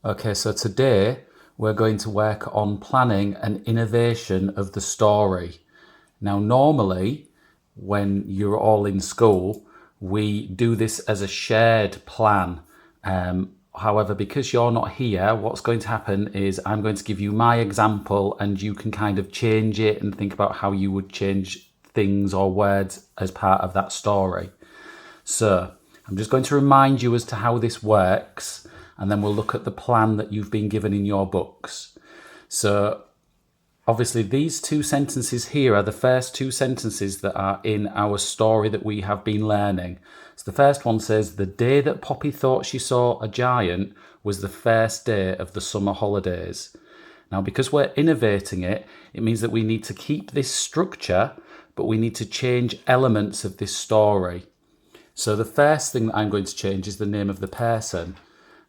Okay, so today we're going to work on planning an innovation of the story. Now, normally when you're all in school, we do this as a shared plan. However, because you're not here, what's going to happen is I'm going to give you my example and you can kind of change it and think about how you would change things or words as part of that story. So I'm just going to remind you as to how this works, and then we'll look at the plan that you've been given in your books. So obviously these two sentences here are the first two sentences that are in our story that we have been learning. So the first one says, the day that Poppy thought she saw a giant was the first day of the summer holidays. Now, because we're innovating it, it means that we need to keep this structure, but we need to change elements of this story. So the first thing that I'm going to change is the name of the person.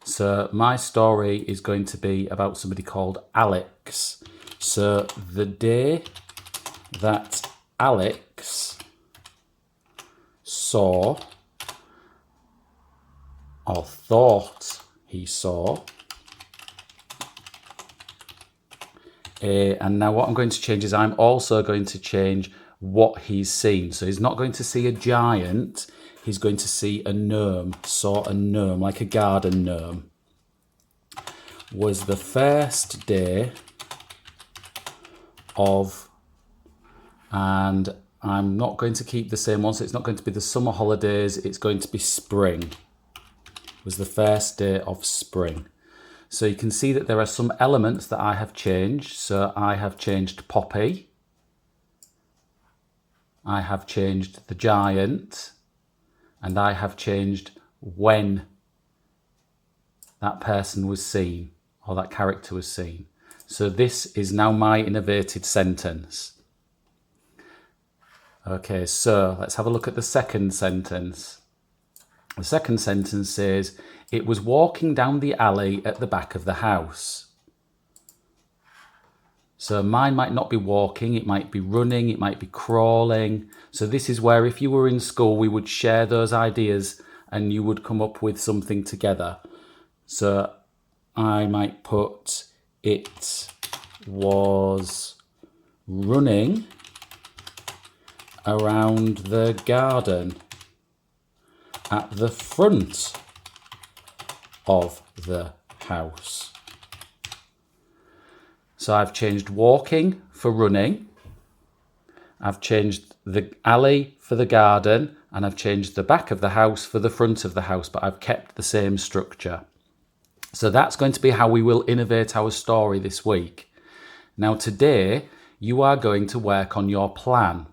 So my story is going to be about somebody called Alex. So the day that Alex saw or thought he saw and now what I'm going to change is I'm also going to change what he's seen. So he's not going to see a giant, he's going to see a gnome. Saw a gnome, like a garden gnome. Was the first day of, and I'm not going to keep the same one, so it's not going to be the summer holidays, it's going to be spring. Was the first day of spring. So you can see that there are some elements that I have changed. So I have changed Poppy. I have changed the giant. And I have changed when that person was seen, or that character was seen. So this is now my innovated sentence. Okay, so let's have a look at the second sentence. The second sentence says, it was walking down the alley at the back of the house. So mine might not be walking, it might be running, it might be crawling. So this is where if you were in school, we would share those ideas and you would come up with something together. So I might put, it was running around the garden at the front of the house. So I've changed walking for running, I've changed the alley for the garden, and I've changed the back of the house for the front of the house, but I've kept the same structure. So that's going to be how we will innovate our story this week. Now today, you are going to work on your plan.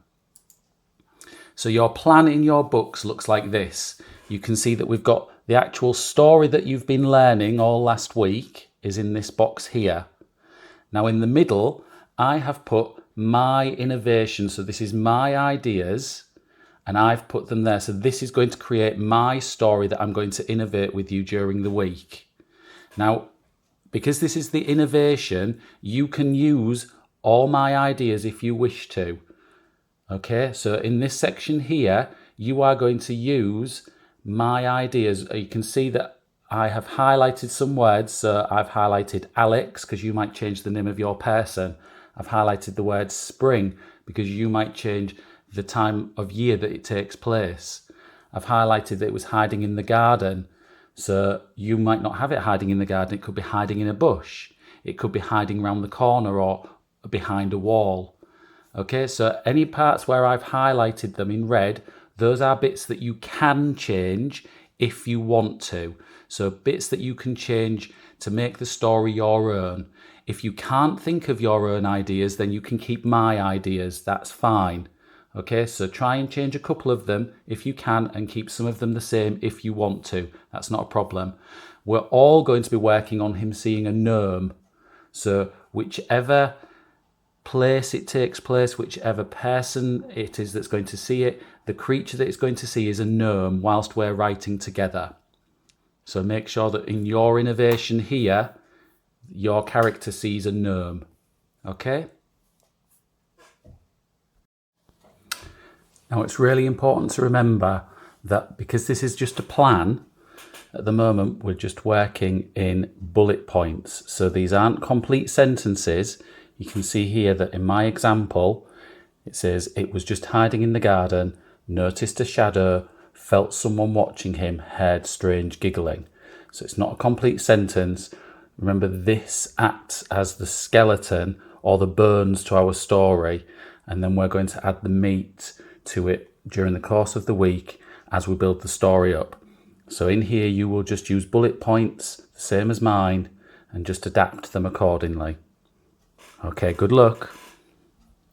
So your plan in your books looks like this. You can see that we've got the actual story that you've been learning all last week is in this box here. Now in the middle, I have put my innovation. So this is my ideas and I've put them there. So this is going to create my story that I'm going to innovate with you during the week. Now, because this is the innovation, you can use all my ideas if you wish to. Okay, so in this section here, you are going to use my ideas. You can see that I have highlighted some words. So I've highlighted Alex because you might change the name of your person. I've highlighted the word spring because you might change the time of year that it takes place. I've highlighted that it was hiding in the garden. So you might not have it hiding in the garden. It could be hiding in a bush. It could be hiding around the corner or behind a wall. Okay, so any parts where I've highlighted them in red, those are bits that you can change if you want to. So bits that you can change to make the story your own. If you can't think of your own ideas, then you can keep my ideas. That's fine. Okay, so try and change a couple of them if you can and keep some of them the same if you want to. That's not a problem. We're all going to be working on him seeing a gnome. So whichever place it takes place, whichever person it is that's going to see it, the creature that it's going to see is a gnome whilst we're writing together. So make sure that in your innovation here, your character sees a gnome. Okay? Now it's really important to remember that because this is just a plan, At the moment, we're just working in bullet points. So these aren't complete sentences. You can see here that in my example, it says, it was just hiding in the garden, noticed a shadow, felt someone watching him, heard strange giggling. So it's not a complete sentence. Remember, this acts as the skeleton or the bones to our story, and then we're going to add the meat to it during the course of the week as we build the story up. So in here you will just use bullet points, the same as mine, and just adapt them accordingly. Okay, good luck.